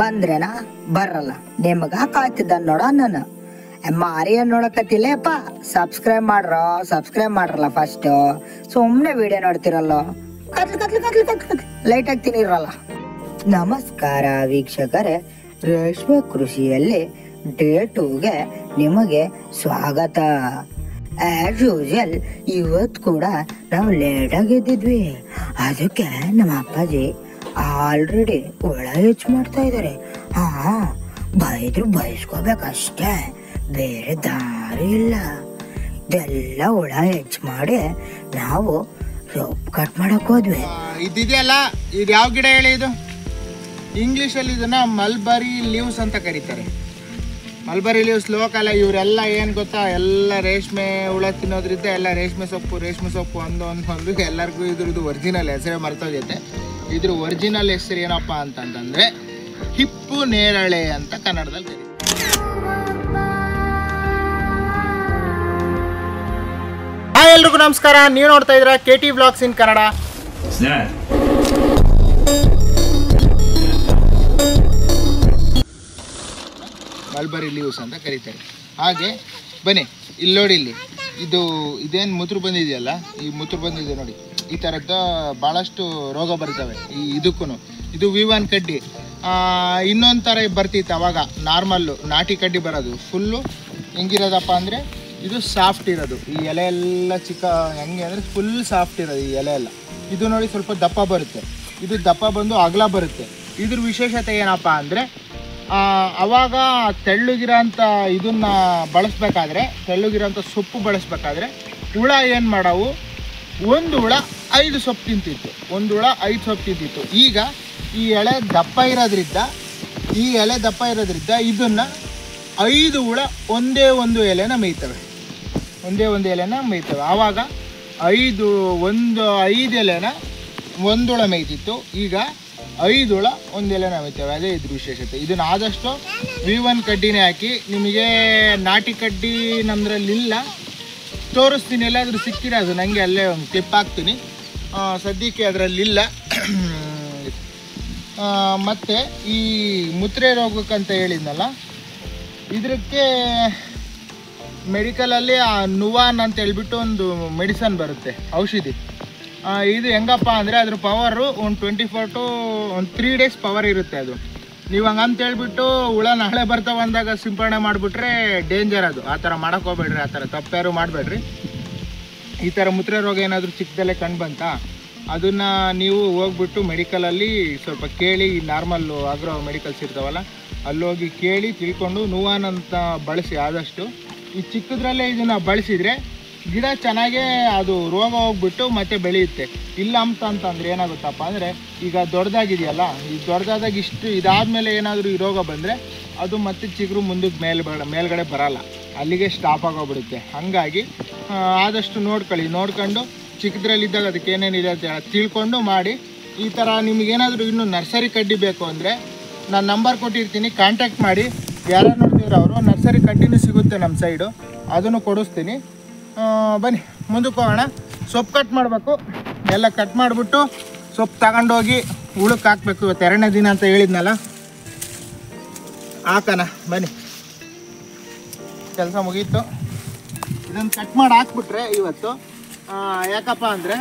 ಬಂದ್ರೇನಾ ಬರಲ್ಲ ನಿಮಗ ಕಾಯ್ತಿದ್ದ ನೋಡ ನಾನು ಮಾರಿ ನೋಡಕತ್ತಿಲ್ಲಪ್ಪ. ಸಬ್ಸ್ಕ್ರೈಬ್ ಮಾಡ್ರಲ್ಲ ಫಸ್ಟ್. ಸುಮ್ನೆ ವಿಡಿಯೋ ನೋಡ್ತಿರಲ್ಲ, ಲೈಟ್ ಆಗಿ ತಿನ್ನಿರಲ್ಲ. ನಮಸ್ಕಾರ ವೀಕ್ಷಕರೇ, ರೇಷ್ಮೆ ಕೃಷಿಯಲ್ಲಿ ಡೇ 2ಗೆ ನಿಮಗೆ ಸ್ವಾಗತ. ಆಸ್ ಯೂಶುವಲ್ ಇವತ್ತು ಕೂಡ ನಾವು ಲೇಟಾಗಿ ಎದ್ದಿದ್ವಿ. ಅದಕ್ಕೆ ನಮ್ಮ ಅಪ್ಪಾಜಿ ಆಲ್ರೆಡಿ ಒಳ ಹೆಚ್ಚು ಮಾಡ್ತಾ ಇದ್ದಾರೆ. ಬೈದ್ರು ಬಯಸ್ಕೋಬೇಕಷ್ಟೇ, ಬೇರೆ ದಾರಿ ಇಲ್ಲ. ಇದೆಲ್ಲ ಒಳ ಹೆಚ್ಚು ಮಾಡಿ ನಾವು ಸೊಪ್ಪು ಕಟ್ ಮಾಡಕ್ ಹೋದ್ವಿ. ಇದೆಯಲ್ಲ, ಇದು ಯಾವ ಗಿಡ ಹೇಳಿ? ಇದು ಇಂಗ್ಲೀಷಲ್ಲಿ ಇದನ್ನ ಮಲ್ಬರಿ ಲೀವ್ಸ್ ಅಂತ ಕರೀತಾರೆ. Mulberry leaves local. ಇವರೆಲ್ಲ ಏನು ಗೊತ್ತಾ, ಎಲ್ಲ ರೇಷ್ಮೆ ಹುಳ ತಿನ್ನೋದ್ರಿಂದ ಎಲ್ಲ ರೇಷ್ಮೆ ಸೊಪ್ಪು ಒಂದು ಎಲ್ಲರಿಗೂ ಇದ್ರದ್ದು ಒರಿಜಿನಲ್ ಹೆಸರೇ ಮರ್ತೋಗೈತೆ. ಇದ್ರ ಒರಿಜಿನಲ್ ಹೆಸರು ಏನಪ್ಪ ಅಂತಂದ್ರೆ ಹಿಪ್ಪು ನೇರಳೆ ಅಂತ ಕನ್ನಡದಲ್ಲಿ ಕರೀತಾರೆ. ಹಾಯ್ ಎಲ್ರಿಗೂ ನಮಸ್ಕಾರ. ನೀವು ನೋಡ್ತಾ ಇದ್ದೀರಾ KT ವ್ಲಾಗ್ಸ್ ಇನ್ ಕನ್ನಡ. ಮಲ್ಬರಿ ಲೀವ್ಸ್ ಅಂತ ಕರೀತಾರೆ. ಹಾಗೆ ಬನ್ನಿ ಇಲ್ಲಿ ನೋಡಿ, ಇದೇನು ಮೂತ್ರ ಬಂದಿದೆಯಲ್ಲ, ಈ ಮೂತ್ರ ಬಂದಿದೆ ನೋಡಿ. ಈ ಥರದ ಭಾಳಷ್ಟು ರೋಗ ಬರ್ತವೆ ಇದಕ್ಕೂ. ಇದು V1 ಕಡ್ಡಿ. ಇನ್ನೊಂದು ಥರ ಬರ್ತಿತ್ತು ಅವಾಗ, ನಾರ್ಮಲ್ಲು ನಾಟಿ ಕಡ್ಡಿ ಬರೋದು. ಫುಲ್ಲು ಹೆಂಗಿರೋದಪ್ಪ ಅಂದರೆ ಇದು ಸಾಫ್ಟ್ ಇರೋದು. ಈ ಎಲೆ ಎಲ್ಲ ಚಿಕ್ಕ ಹೆಂಗೆ ಅಂದರೆ ಫುಲ್ ಸಾಫ್ಟ್ ಇರೋದು ಈ ಎಲೆ ಎಲ್ಲ. ಇದು ನೋಡಿ ಸ್ವಲ್ಪ ದಪ್ಪ ಬರುತ್ತೆ. ಇದು ದಪ್ಪ ಬಂದು ಅಗಲ ಬರುತ್ತೆ. ಇದ್ರ ವಿಶೇಷತೆ ಏನಪ್ಪ ಅಂದರೆ ಅವಾಗ ತೆಳ್ಳಗಿರೋಂಥ ಇದನ್ನ ಬಳಸ್ಬೇಕಾದ್ರೆ, ತೆಳ್ಳಗಿರೋಂಥ ಸೊಪ್ಪು ಬಳಸ್ಬೇಕಾದ್ರೆ ಹುಳ ಏನು ಮಾಡವು, ಒಂದು ಹುಳ 5 ಸೊಪ್ಪು ತಿಂತಿತ್ತು. ಈಗ ಈ ಎಲೆ ದಪ್ಪ ಇರೋದ್ರಿಂದ ಇದನ್ನು 5 ಹುಳ ಒಂದೇ ಒಂದು ಎಲೆನ ಮೇಯ್ತವೆ. ಆವಾಗ 5 ಎಲೆನ ಒಂದು ಹುಳ ಮೇಯ್ತಿತ್ತು. ಈಗ 5 ಹುಳ ಒಂದು ಎಲೆನ ಮೇಯ್ತವೆ. ಅದೇ ಇದ್ರ ವಿಶೇಷತೆ. ಇದನ್ನ ಆದಷ್ಟು V1 ಕಡ್ಡಿನೇ ಹಾಕಿ. ನಿಮಗೆ ನಾಟಿ ಕಡ್ಡಿ ನಮ್ಮದ್ರಲ್ಲಿಲ್ಲ, ತೋರಿಸ್ತೀನಿ. ಎಲ್ಲಾದರೂ ಸಿಕ್ಕಿದ್ರೆ ಅದು ನನಗೆ ಅಲ್ಲೇ ಒಂದು ಕ್ಲಿಪ್ ಹಾಕ್ತೀನಿ. ಸದ್ಯಕ್ಕೆ ಅದರಲ್ಲಿಲ್ಲ. ಮತ್ತು ಈ ಮುತ್ರೆ ರೋಗಕ್ಕಂತ ಹೇಳಿದ್ನಲ್ಲ, ಇದಕ್ಕೆ ಮೆಡಿಕಲಲ್ಲಿ ನುವಾನ್ ಅಂತ ಹೇಳ್ಬಿಟ್ಟು ಒಂದು ಮೆಡಿಸನ್ ಬರುತ್ತೆ, ಔಷಧಿ. ಇದು ಹೆಂಗಪ್ಪ ಅಂದರೆ ಅದ್ರ ಪವರು ಒಂದು 24 to 3 days ಪವರ್ ಇರುತ್ತೆ. ಅದು ನೀವು ಹಂಗಂತ ಹೇಳ್ಬಿಟ್ಟು ಹುಳ ನಾಳೆ ಬರ್ತಾವೆ ಅಂದಾಗ ಸಿಂಪಡಣೆ ಮಾಡಿಬಿಟ್ರೆ ಡೇಂಜರ್. ಅದು ಆ ಥರ ಮಾಡೋಕ್ಕೆ ಹೋಗ್ಬೇಡ್ರಿ, ಆ ಥರ ತಪ್ಪ್ಯಾರು ಮಾಡಬೇಡ್ರಿ. ಈ ಥರ ಮುತ್ರೆ ರೋಗ ಏನಾದರೂ ಚಿಕ್ಕದಲ್ಲೇ ಕಂಡು ಬಂತಾ, ಅದನ್ನು ನೀವು ಹೋಗ್ಬಿಟ್ಟು ಮೆಡಿಕಲಲ್ಲಿ ಸ್ವಲ್ಪ ಕೇಳಿ, ನಾರ್ಮಲ್ಲು ಆಗ್ರೋ ಮೆಡಿಕಲ್ಸ್ ಇರ್ತಾವಲ್ಲ, ಅಲ್ಲೋಗಿ ಕೇಳಿ ತಿಳ್ಕೊಂಡು ನುವಾನ್ ಅಂತ ಬಳಸಿ. ಆದಷ್ಟು ಈ ಚಿಕ್ಕದ್ರಲ್ಲೇ ಇದನ್ನು ಬಳಸಿದರೆ ಗಿಡ ಚೆನ್ನಾಗೇ ಅದು ರೋಗ ಹೋಗ್ಬಿಟ್ಟು ಮತ್ತೆ ಬೆಳೆಯುತ್ತೆ. ಇಲ್ಲ ಅಂತಂದ್ರೆ ಏನಾಗುತ್ತಪ್ಪ ಅಂದರೆ, ಈಗ ದೊಡ್ಡದಾಗಿದೆಯಲ್ಲ, ಈ ದೊಡ್ಡದಾದಾಗ ಇದಾದಮೇಲೆ ಏನಾದರೂ ಈ ರೋಗ ಬಂದರೆ ಅದು ಮತ್ತೆ ಚಿಗುರು ಮುಂದಕ್ಕೆ ಮೇಲ್ಗಡೆ ಬರಲ್ಲ, ಅಲ್ಲಿಗೆ ಸ್ಟಾಪ್ ಆಗೋಗ್ಬಿಡುತ್ತೆ. ಹಾಗಾಗಿ ಆದಷ್ಟು ನೋಡ್ಕೊಂಡು ಚಿಕ್ಕದ್ರಲ್ಲಿದ್ದಾಗ ಅದಕ್ಕೆ ಏನೇನಿದೆ ಅಂತ ತಿಳ್ಕೊಂಡು ಮಾಡಿ. ಈ ಥರ ನಿಮಗೇನಾದರೂ ಇನ್ನೂ ನರ್ಸರಿ ಕಡ್ಡಿ ಬೇಕು ಅಂದರೆ ನಾನು ನಂಬರ್ ಕೊಟ್ಟಿರ್ತೀನಿ, ಕಾಂಟ್ಯಾಕ್ಟ್ ಮಾಡಿ. ಯಾರು ನೋಡ್ತಿದ್ರು ಅವರು ನರ್ಸರಿ ಕಡ್ಡಿನೂ ಸಿಗುತ್ತೆ ನಮ್ಮ ಸೈಡು, ಅದನ್ನು ಕೊಡಿಸ್ತೀನಿ. ಬನ್ನಿ ಮುಂದಕ್ಕೆ ಹೋಗೋಣ. ಸೊಪ್ಪು ಕಟ್ ಮಾಡಬೇಕು. ಎಲ್ಲ ಕಟ್ ಮಾಡಿಬಿಟ್ಟು ಸೊಪ್ಪು ತಗೊಂಡೋಗಿ ಹುಳಕ್ಕೆ ಹಾಕಬೇಕು. ಇವತ್ತು 2ನೇ ದಿನ ಅಂತ ಹೇಳಿದ್ನಲ್ಲ, ಹಾಕೋಣ ಬನ್ನಿ. ಕೆಲಸ ಮುಗೀತು. ಇದನ್ನು ಕಟ್ ಮಾಡಿ ಹಾಕ್ಬಿಟ್ರೆ ಇವತ್ತು, ಯಾಕಪ್ಪ ಅಂದರೆ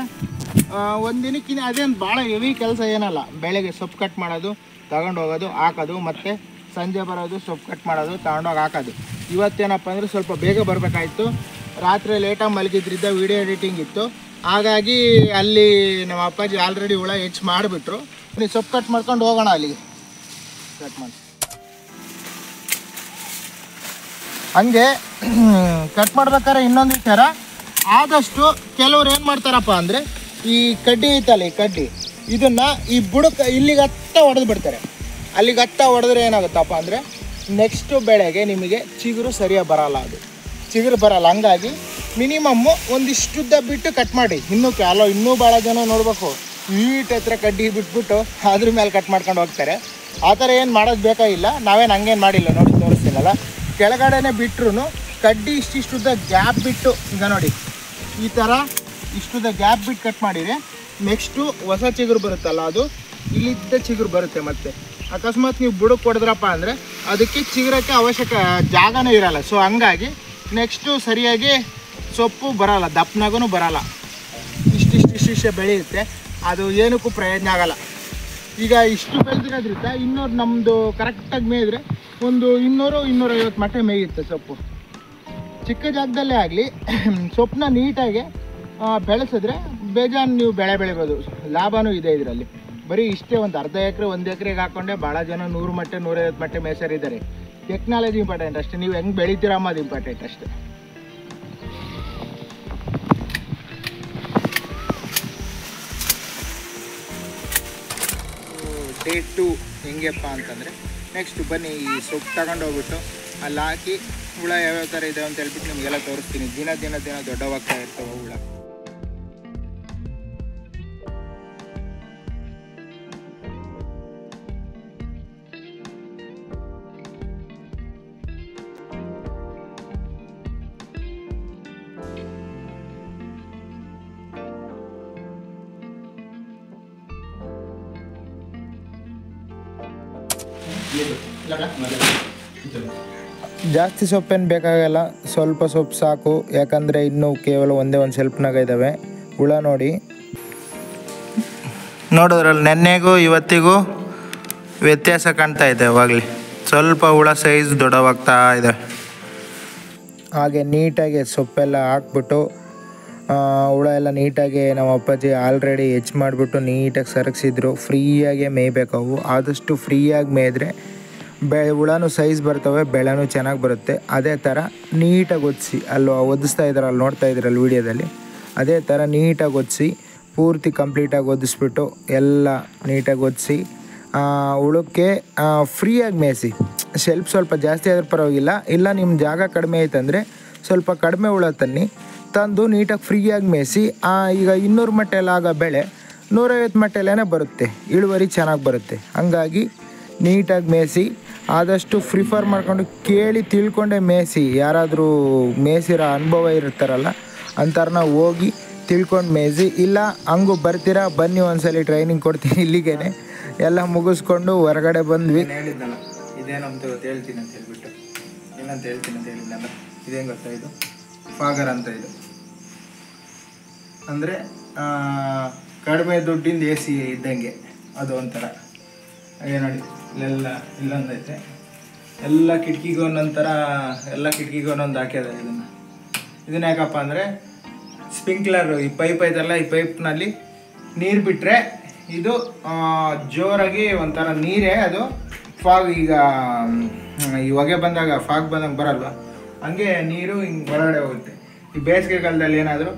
ಒಂದು ದಿನಕ್ಕಿಂತ ಅದೇನು ಭಾಳ ಹೆವಿ ಕೆಲಸ ಏನಲ್ಲ. ಬೆಳಗ್ಗೆ ಸೊಪ್ಪು ಕಟ್ ಮಾಡೋದು, ತಗೊಂಡು ಹೋಗೋದು, ಹಾಕೋದು, ಮತ್ತು ಸಂಜೆ ಬರೋದು, ಸೊಪ್ಪು ಕಟ್ ಮಾಡೋದು, ತಗೊಂಡೋಗಿ ಹಾಕೋದು. ಇವತ್ತೇನಪ್ಪ ಅಂದರೆ ಸ್ವಲ್ಪ ಬೇಗ ಬರಬೇಕಾಯ್ತು. ರಾತ್ರಿ ಲೇಟಾಗಿ ಮಲಗಿದ್ರಿಂದ ವಿಡಿಯೋ ಎಡಿಟಿಂಗ್ ಇತ್ತು. ಹಾಗಾಗಿ ಅಲ್ಲಿ ನಮ್ಮ ಅಪ್ಪಾಜಿ ಆಲ್ರೆಡಿ ಹುಳ ಹೆಚ್ಚು ಮಾಡಿಬಿಟ್ರು. ನೀವು ಸೊಪ್ಪು ಕಟ್ ಮಾಡ್ಕೊಂಡು ಹೋಗೋಣ ಅಲ್ಲಿಗೆ. ಕಟ್ ಮಾಡಿ ಹಂಗೆ ಕಟ್ ಮಾಡ್ಬೇಕಾದ್ರೆ ಇನ್ನೊಂದು ವಿಚಾರ, ಆದಷ್ಟು ಕೆಲವ್ರು ಏನು ಮಾಡ್ತಾರಪ್ಪ ಅಂದರೆ ಈ ಕಡ್ಡಿ ಐತಲ್ಲ, ಈ ಕಡ್ಡಿ ಇದನ್ನು ಈ ಬುಡಕ್ಕೆ ಇಲ್ಲಿಗೆ ಹೊಡೆದು ಬಿಡ್ತಾರೆ. ಅಲ್ಲಿಗೆ ಹೊಡೆದ್ರೆ ಏನಾಗುತ್ತಪ್ಪ ಅಂದರೆ ನೆಕ್ಸ್ಟು ಬೆಳೆಗೆ ನಿಮಗೆ ಚಿಗುರು ಸರಿಯಾಗಿ ಬರಲ್ಲ. ಅದು ಚಿಗುರು ಬರಲ್ಲ. ಹಂಗಾಗಿ ಮಿನಿಮಮ್ಮು ಒಂದಿಷ್ಟುದ್ದ ಬಿಟ್ಟು ಕಟ್ ಮಾಡಿ. ಇನ್ನೂ ಭಾಳ ಜನ ನೋಡಬೇಕು, ಈಟ್ ಹತ್ರ ಕಡ್ಡಿ ಬಿಟ್ಬಿಟ್ಟು ಅದ್ರ ಮೇಲೆ ಕಟ್ ಮಾಡ್ಕೊಂಡು ಹೋಗ್ತಾರೆ. ಆ ಥರ ಏನು ಮಾಡೋದು ಬೇಕಾಗಿಲ್ಲ. ನಾವೇನು ಹಂಗೇನು ಮಾಡಿಲ್ಲ ನೋಡಿ, ತೋರಿಸ್ತೀನಲ್ಲ. ಕೆಳಗಡೆನೇ ಬಿಟ್ಟರು ಕಡ್ಡಿ ಇಷ್ಟಿಷ್ಟುದ್ದ ಗ್ಯಾಪ್ ಬಿಟ್ಟು, ಈಗ ನೋಡಿ ಈ ಥರ ಇಷ್ಟುದ್ದ ಗ್ಯಾಪ್ ಬಿಟ್ಟು ಕಟ್ ಮಾಡಿದರೆ ನೆಕ್ಸ್ಟು ಹೊಸ ಚಿಗುರು ಬರುತ್ತಲ್ಲ, ಅದು ಇಲ್ಲಿದ್ದ ಚಿಗುರು ಬರುತ್ತೆ. ಮತ್ತೆ ಅಕಸ್ಮಾತ್ ನೀವು ಬುಡಕ್ಕೆ ಹೊಡೆದ್ರಪ್ಪ ಅಂದರೆ ಅದಕ್ಕೆ ಚಿಗುರಕ್ಕೆ ಅವಶ್ಯಕ ಜಾಗನೇ ಇರಲ್ಲ. ಸೊ ಹಂಗಾಗಿ ನೆಕ್ಸ್ಟು ಸರಿಯಾಗಿ ಸೊಪ್ಪು ಬರಲ್ಲ, ದಪ್ಪನಾಗೂ ಬರಲ್ಲ, ಇಷ್ಟಿಷ್ಟೇ ಬೆಳೆಯುತ್ತೆ. ಅದು ಏನಕ್ಕೂ ಪ್ರಯೋಜನ ಆಗಲ್ಲ. ಈಗ ಇಷ್ಟು ಬೆಳೆದಿರೋದ್ರಿಂದ ಇನ್ನೂರು ನಮ್ಮದು ಕರೆಕ್ಟಾಗಿ ಮೇಯಿದ್ರೆ ಒಂದು 200-250 ಮಟ್ಟೆ ಮೇಯುತ್ತೆ ಸೊಪ್ಪು. ಚಿಕ್ಕ ಜಾಗದಲ್ಲೇ ಆಗಲಿ ಸೊಪ್ಪನ್ನ ನೀಟಾಗಿ ಬೆಳೆಸಿದ್ರೆ ಬೇಜಾನು ನೀವು ಬೆಳೆ ಬೆಳಿಬೋದು, ಲಾಭವೂ ಇದೆ ಇದರಲ್ಲಿ. ಬರೀ ಇಷ್ಟೇ ಒಂದು ಅರ್ಧ ಎಕರೆ 1 ಎಕರೆಗೆ ಹಾಕ್ಕೊಂಡೆ ಭಾಳ ಜನ 100 ಮಟ್ಟೆ 150 ಮಟ್ಟೆ ಮೇಸರಿದ್ದಾರೆ. ಟೆಕ್ನಾಲಜಿ ಇಂಪಾರ್ಟೆಂಟ್ ಅಷ್ಟೇ, ನೀವು ಹೆಂಗೆ ಬೆಳಿತೀರ ಅನ್ನೋದು ಇಂಪಾರ್ಟೆಂಟ್ ಅಷ್ಟೇ. ಡೇ 2 ಹೆಂಗೆಪ್ಪ ಅಂತಂದರೆ, ನೆಕ್ಸ್ಟ್ ಬನ್ನಿ ಈ ಸೊಪ್ಪು ತಗೊಂಡೋಗ್ಬಿಟ್ಟು ಅಲ್ಲಿ ಹಾಕಿ ಹುಳ ಯಾವ್ಯಾವ ಥರ ಇದೆ ಅಂತ ಹೇಳ್ಬಿಟ್ಟು ನಿಮಗೆಲ್ಲ ತೋರಿಸ್ತೀನಿ. ದಿನ ದೊಡ್ಡವಾಗ್ತಾ ಇರ್ತವೆ ಹುಳ. ಜಾಸ್ತಿ ಸೊಪ್ಪೇನು ಬೇಕಾಗಲ್ಲ, ಸ್ವಲ್ಪ ಸೊಪ್ಪು ಸಾಕು. ಯಾಕಂದರೆ ಇನ್ನೂ ಕೇವಲ ಒಂದೇ ಸೆಲ್ಫ್ನಾಗ ಇದ್ದಾವೆ ಹುಳ. ನೋಡಿದ್ರಲ್ಲಿ ನೆನ್ನೆಗೂ ಇವತ್ತಿಗೂ ವ್ಯತ್ಯಾಸ ಕಾಣ್ತಾ ಇದೆ. ಅವಾಗಲೇ ಸ್ವಲ್ಪ ಹುಳ ಸೈಜ್ ದೊಡ್ಡವಾಗ್ತಾ ಇದೆ. ಹಾಗೆ ನೀಟಾಗಿ ಸೊಪ್ಪೆಲ್ಲ ಹಾಕ್ಬಿಟ್ಟು ಹುಳ ಎಲ್ಲ ನೀಟಾಗಿ ನಮ್ಮ ಅಪ್ಪಾಜಿ ಆಲ್ರೆಡಿ ಹೆಚ್ಚು ಮಾಡಿಬಿಟ್ಟು ನೀಟಾಗಿ ಸರಗಿಸಿದ್ರು. ಫ್ರೀಯಾಗೆ ಮೇಯ್ಬೇಕು ಅವು. ಆದಷ್ಟು ಫ್ರೀಯಾಗಿ ಮೇಯ್ದ್ರೆ ಹುಳನೂ ಸೈಜ್ ಬರ್ತವೆ, ಬೆಳೆನೂ ಚೆನ್ನಾಗಿ ಬರುತ್ತೆ. ಅದೇ ಥರ ನೀಟಾಗಿ ಒದಿಸಿ, ಅಲ್ಲಿ ಒದಿಸ್ತಾ ಇದ್ದಾರೆ, ಅಲ್ಲಿ ನೋಡ್ತಾ ಇದ್ದೀರಲ್ಲಿ ವೀಡಿಯೋದಲ್ಲಿ, ಅದೇ ಥರ ನೀಟಾಗಿ ಒದಿಸಿ ಪೂರ್ತಿ ಕಂಪ್ಲೀಟಾಗಿ ಒದಿಸ್ಬಿಟ್ಟು ಎಲ್ಲ ನೀಟಾಗಿ ಒದಿಸಿ ಹುಳಕ್ಕೆ ಫ್ರೀಯಾಗಿ ಮೇಯಿಸಿ. ಸ್ವಲ್ಪ ಜಾಸ್ತಿ ಆದರೂ ಪರವಾಗಿಲ್ಲ, ಇಲ್ಲ ನಿಮ್ಮ ಜಾಗ ಕಡಿಮೆ ಐತಂದರೆ ಸ್ವಲ್ಪ ಕಡಿಮೆ ಹುಳ ತಂದು ನೀಟಾಗಿ ಫ್ರೀಯಾಗಿ ಮೇಯಿಸಿ. ಈಗ 200 ಮಟ್ಟೆಲ್ಲ ಆಗೋ ಬೆಳೆ 150 ಮಟ್ಟೆಲ್ಲೇ ಬರುತ್ತೆ, ಇಳುವರಿ ಚೆನ್ನಾಗಿ ಬರುತ್ತೆ. ಹಂಗಾಗಿ ನೀಟಾಗಿ ಮೇಯಿಸಿ, ಆದಷ್ಟು ಪ್ರಿಫರ್ ಮಾಡ್ಕೊಂಡು ಕೇಳಿ ತಿಳ್ಕೊಂಡೆ ಮೇಯಿಸಿ. ಯಾರಾದರೂ ಮೇಯಿಸಿರೋ ಅನುಭವ ಇರ್ತಾರಲ್ಲ ಅಂಥವ್ರನ್ನ ಹೋಗಿ ತಿಳ್ಕೊಂಡು ಮೇಯಿಸಿ. ಇಲ್ಲ ಹಂಗೂ ಬರ್ತೀರಾ ಬನ್ನಿ, ಒಂದ್ಸಲ ಟ್ರೈನಿಂಗ್ ಕೊಡ್ತೀನಿ. ಇಲ್ಲಿಗೇ ಎಲ್ಲ ಮುಗಿಸ್ಕೊಂಡು ಹೊರಗಡೆ ಬಂದ್ವಿ. ಹೇಳಿದ್ನಲ್ಲ ಇದೇ ನಮ್ಮದು ಹೇಳ್ತೀನಿ ಅಂತ ಹೇಳ್ಬಿಟ್ಟು, ಏನಂತ ಹೇಳ್ತೀನಿ ಅಂತ ಹೇಳಿದ್ನಲ್ಲ, ಇದೇನು ಗೊತ್ತಾ, ಇದು ಫಾಗರ್ ಅಂತ. ಇದು ಅಂದರೆ ಕಡಿಮೆ ದುಡ್ಡಿಂದ AC ಇದ್ದಂಗೆ, ಅದು ಒಂಥರ. ಹಾಗೆ ನೋಡಿ ಇಲ್ಲೊಂದೈತೆ, ಎಲ್ಲ ಕಿಟಕಿಗೂ ಒಂದೊಂದು ಹಾಕಿದ್ದಾರೆ. ಇದನ್ನ ಯಾಕಪ್ಪ ಅಂದರೆ ಸ್ಪ್ರಿಂಕ್ಲರ್ ಈ ಪೈಪ್ ಐತಲ್ಲ, ಈ ಪೈಪ್ನಲ್ಲಿ ನೀರು ಬಿಟ್ಟರೆ ಇದು ಜೋರಾಗಿ ಒಂಥರ ನೀರೇ ಅದು ಫಾಗ್. ಈಗ ಈ ಹೊಗೆ ಬಂದಾಗ ಫಾಗ್ ಬಂದಂಗೆ ಬರಲ್ವ, ಹಂಗೆ ನೀರು ಹಿಂಗೆ ಹೊರಗಡೆ ಹೋಗುತ್ತೆ. ಈ ಬೇಸಿಗೆಗಾಲದಲ್ಲಿ ಏನಾದರೂ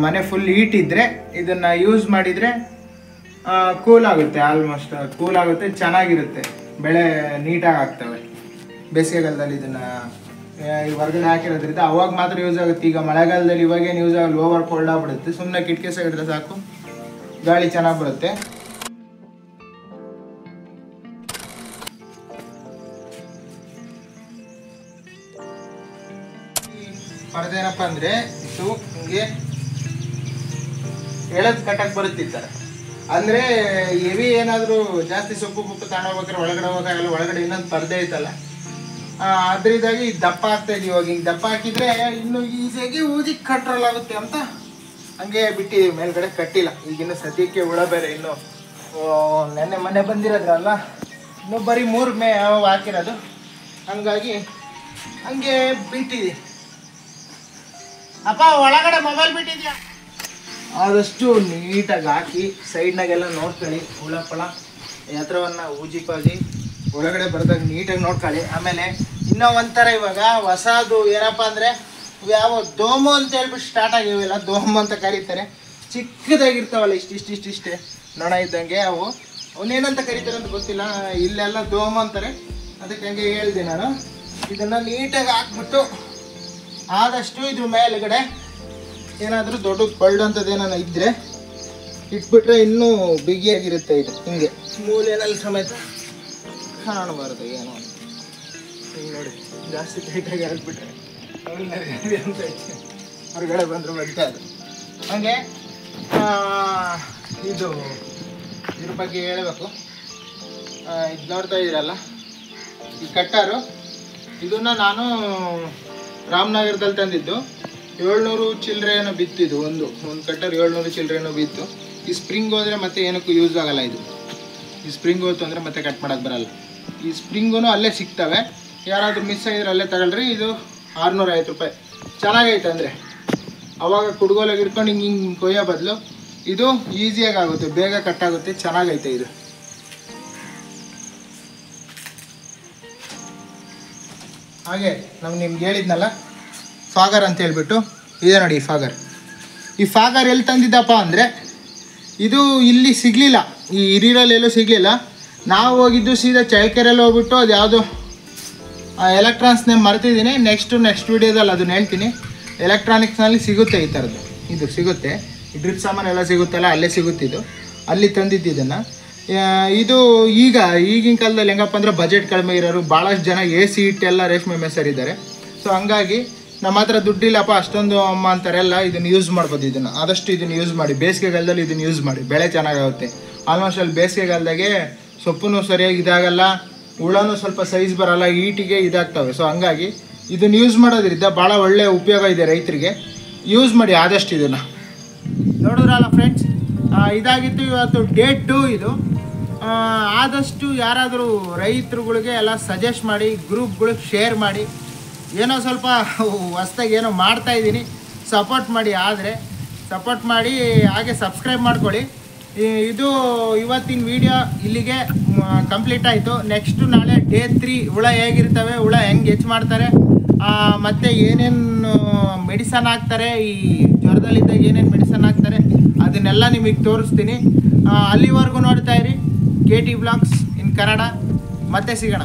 ಮನೆ ಫುಲ್ ಹೀಟ್ ಇದ್ದರೆ ಇದನ್ನು ಯೂಸ್ ಮಾಡಿದರೆ ಕೂಲ್ ಆಗುತ್ತೆ, ಆಲ್ಮೋಸ್ಟ್ ಕೂಲ್ ಆಗುತ್ತೆ, ಚೆನ್ನಾಗಿರುತ್ತೆ, ಬೆಳೆ ನೀಟಾಗಿ ಆಗ್ತವೆ. ಬೇಸಿಗೆಗಾಲದಲ್ಲಿ ಇದನ್ನು ಹೊರಗಡೆ ಹಾಕಿರೋದ್ರಿಂದ ಅವಾಗ ಮಾತ್ರ ಯೂಸ್ ಆಗುತ್ತೆ. ಈಗ ಮಳೆಗಾಲದಲ್ಲಿ ಇವಾಗೇನು ಯೂಸ್ ಆಗಲ್ಲ, ಓವರ್ ಕೋಲ್ಡ್ ಆಗಿಬಿಡುತ್ತೆ. ಸುಮ್ಮನೆ ಕಿಟಕಿ ಸೈಡಿದ್ರೆ ಸಾಕು, ಗಾಳಿ ಚೆನ್ನಾಗಿ ಬರುತ್ತೆ. ಪರದೇನಪ್ಪ ಅಂದರೆ ಇದು ಹಿಂಗೆ ಎಳೆದು ಕಟ್ಟಕ್ಕೆ ಬರುತ್ತಿರ್ತಾರೆ. ಅಂದರೆ ಹೆವಿ ಏನಾದರೂ ಜಾಸ್ತಿ ಸೊಪ್ಪು ತಗೊಂಡೋಗ್ಬೇಕಾದ್ರೆ ಒಳಗಡೆ ಹೋದಾಗಲ್ಲ, ಒಳಗಡೆ ಇನ್ನೊಂದು ಪರದೆ ಐತಲ್ಲ, ಅದರಿಂದಾಗಿ ದಪ್ಪ ಆಗ್ತಾಯಿದೆ. ಇವಾಗ ಹಿಂಗೆ ದಪ್ಪ ಹಾಕಿದರೆ ಇನ್ನೂ ಈಸಿಯಾಗಿ ಊದಿ ಕಂಟ್ರೋಲ್ ಆಗುತ್ತೆ ಅಂತ ಹಂಗೆ ಬಿಟ್ಟಿದ್ದೀವಿ, ಮೇಲ್ಗಡೆ ಕಟ್ಟಿಲ್ಲ. ಈಗಿನ್ನು ಸದ್ಯಕ್ಕೆ ಹುಳ ಬೇರೆ ಇನ್ನೂ ಮೊನ್ನೆ ಬಂದಿರೋದ್ರಲ್ಲ, ಇನ್ನೂ ಬರೀ 3 ಹಾಕಿರೋದು, ಹಂಗಾಗಿ ಹಂಗೆ ಬಿಟ್ಟಿದ್ದೀವಿ. ಅಪ್ಪ ಒಳಗಡೆ ಮೊಬೈಲ್ ಬಿಟ್ಟಿದ್ಯಾ? ಆದಷ್ಟು ನೀಟಾಗಿ ಹಾಕಿ ಸೈಡ್ನಾಗೆಲ್ಲ ನೋಡ್ಕೊಳ್ಳಿ, ಹುಳ ಪಳ ಯಂತ್ರವನ್ನು ಊಜಿಪಾಜಿ ಒಳಗಡೆ ಬರ್ದಾಗ ನೀಟಾಗಿ ನೋಡ್ಕೊಳ್ಳಿ. ಆಮೇಲೆ ಇನ್ನೂ ಒಂಥರ ಇವಾಗ ಹೊಸದು ಏನಪ್ಪ ಅಂದರೆ ಯಾವ ದೋಮು ಅಂತ ಹೇಳ್ಬಿಟ್ಟು ಸ್ಟಾರ್ಟ್ ಆಗಿವೆಲ್ಲ, ದೋಮು ಅಂತ ಕರೀತಾರೆ. ಚಿಕ್ಕದಾಗಿರ್ತಾವಲ್ಲ, ಇಷ್ಟೇ ನೊಣ ಇದ್ದಂಗೆ ಅವು, ಅವನೇನಂತ ಕರೀತಾರೆ ಅಂತ ಗೊತ್ತಿಲ್ಲ, ಇಲ್ಲೆಲ್ಲ ದೋಮು ಅಂತಾರೆ. ಅದಕ್ಕೆ ಹಂಗೆ ಹೇಳಿದೆ ನಾನು. ಇದನ್ನು ನೀಟಾಗಿ ಹಾಕ್ಬಿಟ್ಟು ಆದಷ್ಟು ಇದ್ರ ಮೇಲ್ಗಡೆ ಏನಾದರೂ ದೊಡ್ಡ ಬಳ್ದಂಥದ್ದು ಏನಾನ ಇದ್ದರೆ ಇಟ್ಬಿಟ್ರೆ ಇನ್ನೂ ಬಿಗಿಯಾಗಿರುತ್ತೆ. ಇದು ಹಿಂಗೆ ಮೂಲೆಯಲ್ಲಿ ಸಮೇತ ಕಾಣಬಾರ್ದು ಏನೋ ಅಂತ. ಹಿಂಗೆ ನೋಡಿ, ಜಾಸ್ತಿ ಟೈಟಾಗಿ ಹಾಕ್ಬಿಟ್ರೆ ಅಂತ ಹೊರಗಡೆ ಬಂದರೂ ಬರ್ತದೆ ಅದು. ಹಾಗೆ ಇದು ಇದ್ರ ಬಗ್ಗೆ ಹೇಳಬೇಕು. ಇದು ನೋಡ್ತಾ ಇದ್ದೀರಲ್ಲ, ಈ ಕಟ್ಟರು, ಇದನ್ನು ನಾನು ರಾಮನಗರದಲ್ಲಿ ತಂದಿದ್ದು. 700 ಚಿಲ್ಲರೆನೋ ಬಿತ್ತಿದ್ದು, ಒಂದು ಕಟ್ಟರ್ 700 ಚಿಲ್ಲರೆನೋ ಬಿತ್ತು. ಈ ಸ್ಪ್ರಿಂಗ್ ಹೋದರೆ ಮತ್ತೆ ಏನಕ್ಕೂ ಯೂಸ್ ಆಗಲ್ಲ. ಇದು ಈ ಸ್ಪ್ರಿಂಗ್ ಹೋಯ್ತು ಅಂದರೆ ಮತ್ತೆ ಕಟ್ ಮಾಡೋಕ್ಕೆ ಬರಲ್ಲ. ಈ ಸ್ಪ್ರಿಂಗೂ ಅಲ್ಲೇ ಸಿಗ್ತವೆ, ಯಾರಾದರೂ ಮಿಸ್ ಆಗಿದ್ರೆ ಅಲ್ಲೇ ತಗೊಳ್ರಿ. ಇದು 650 ರೂಪಾಯಿ. ಚೆನ್ನಾಗೈತೆ ಅಂದರೆ ಅವಾಗ ಕುಡ್ಗೋಲಾಗಿ ಇಟ್ಕೊಂಡು ಹಿಂಗೆ ಕೊಯ್ಯೋ ಬದಲು ಇದು ಈಸಿಯಾಗಿ ಆಗುತ್ತೆ, ಬೇಗ ಕಟ್ಟಾಗುತ್ತೆ, ಚೆನ್ನಾಗೈತೆ ಇದು. ಹಾಗೆ ನಾವು ನಿಮ್ಗೆ ಹೇಳಿದ್ನಲ್ಲ ಫಾಗರ್ ಅಂತ ಹೇಳ್ಬಿಟ್ಟು, ಇದೆ ನೋಡಿ ಈ ಫಾಗರ್ ಎಲ್ಲಿ ತಂದಿದ್ದಪ್ಪ ಅಂದರೆ, ಇದು ಇಲ್ಲಿ ಸಿಗಲಿಲ್ಲ, ಈ ಹಿರಿರಲ್ಲಿ ಎಲ್ಲೂ ಸಿಗಲಿಲ್ಲ. ನಾವು ಹೋಗಿದ್ದು ಸೀದಾ ಚಳ್ಳಕೆರೆಯಲ್ಲಿ ಹೋಗ್ಬಿಟ್ಟು ಅದು ಯಾವುದೋ ಎಲೆಕ್ಟ್ರಾನಿಕ್ಸ್ನೇ ಮರ್ತಿದ್ದೀನಿ. ನೆಕ್ಸ್ಟ್ ವೀಡಿಯೋದಲ್ಲಿ ಅದನ್ನ ಹೇಳ್ತೀನಿ. ಎಲೆಕ್ಟ್ರಾನಿಕ್ಸ್ನಲ್ಲಿ ಸಿಗುತ್ತೆ ಈ ಥರದ್ದು, ಇದು ಸಿಗುತ್ತೆ. ಈ ಡ್ರಿಪ್ ಸಾಮಾನು ಎಲ್ಲ ಸಿಗುತ್ತಲ್ಲ, ಅಲ್ಲೇ ಸಿಗುತ್ತಿದ್ದು, ಅಲ್ಲಿ ತಂದಿದ್ದು ಇದನ್ನು. ಇದು ಈಗಿನ ಕಾಲದಲ್ಲಿ ಹೆಂಗಪ್ಪ ಅಂದರೆ ಬಜೆಟ್ ಕಡಿಮೆ ಇರೋರು ಭಾಳಷ್ಟು ಜನ AC ಇಟ್ಟೆಲ್ಲ ರೇಷ್ಮೆ ಮೇಸರಿದ್ದಾರೆ. ಸೊ ಹಂಗಾಗಿ ನಮ್ಮ ಹತ್ರ ದುಡ್ಡಿಲ್ಲಪ್ಪ ಅಷ್ಟೊಂದು ಅಮ್ಮ ಅಂತಾರೆಲ್ಲ ಇದನ್ನು ಯೂಸ್ ಮಾಡ್ಬೋದು. ಆದಷ್ಟು ಇದನ್ನು ಯೂಸ್ ಮಾಡಿ, ಬೇಸಿಗೆಗಾಲದಲ್ಲಿ ಇದನ್ನು ಯೂಸ್ ಮಾಡಿ, ಬೆಳೆ ಚೆನ್ನಾಗಾಗುತ್ತೆ. ಆಲ್ಮೋಸ್ಟ್ ಅಲ್ಲಿ ಬೇಸಿಗೆಗಾಲದಾಗೆ ಸೊಪ್ಪು ಸರಿಯಾಗಿ ಇದಾಗಲ್ಲ, ಹುಳನೂ ಸ್ವಲ್ಪ ಸೈಜ್ ಬರೋಲ್ಲ, ಈಟಿಗೆ ಇದಾಗ್ತವೆ. ಸೊ ಹಂಗಾಗಿ ಇದನ್ನು ಯೂಸ್ ಮಾಡೋದ್ರಿಂದ ಭಾಳ ಒಳ್ಳೆಯ ಉಪಯೋಗ ಇದೆ ರೈತರಿಗೆ. ಯೂಸ್ ಮಾಡಿ ಆದಷ್ಟು ಇದನ್ನು. ನೋಡಿದ್ರಲ್ಲ ಫ್ರೆಂಡ್ಸ್, ಇದಾಗಿತ್ತು ಇವತ್ತು ಡೇ 2 ಇದು. ಆದಷ್ಟು ಯಾರಾದರೂ ರೈತರುಗಳಿಗೆ ಎಲ್ಲ ಸಜೆಸ್ಟ್ ಮಾಡಿ, ಗ್ರೂಪ್ಗಳಿಗೆ ಶೇರ್ ಮಾಡಿ. ಏನೋ ಸ್ವಲ್ಪ ಹೊಸ್ದಾಗಿ ಏನೋ ಮಾಡ್ತಾಯಿದ್ದೀನಿ, ಸಪೋರ್ಟ್ ಮಾಡಿ. ಆದರೆ ಸಪೋರ್ಟ್ ಮಾಡಿ, ಹಾಗೆ ಸಬ್ಸ್ಕ್ರೈಬ್ ಮಾಡ್ಕೊಳ್ಳಿ. ಇದು ಇವತ್ತಿನ ವಿಡಿಯೋ ಇಲ್ಲಿಗೆ ಕಂಪ್ಲೀಟ್ ಆಯಿತು. ನೆಕ್ಸ್ಟು ನಾಳೆ ಡೇ 3 ಹುಳ ಹೇಗಿರ್ತವೆ, ಹುಳ ಹೆಂಗೆ ಹೆಚ್ಚು ಮಾಡ್ತಾರೆ, ಮತ್ತು ಏನೇನು ಮೆಡಿಸನ್ ಹಾಕ್ತಾರೆ, ಈ ಜ್ವರದಲ್ಲಿದ್ದಾಗ ಏನೇನು ಮೆಡಿಸನ್ ಹಾಕ್ತಾರೆ ಅದನ್ನೆಲ್ಲ ನಿಮಗೆ ತೋರಿಸ್ತೀನಿ. ಅಲ್ಲಿವರೆಗೂ ನೋಡ್ತಾ ಇರಿ KT Vlogs ಇನ್ ಕನ್ನಡ. ಮತ್ತೆ ಸಿಗೋಣ.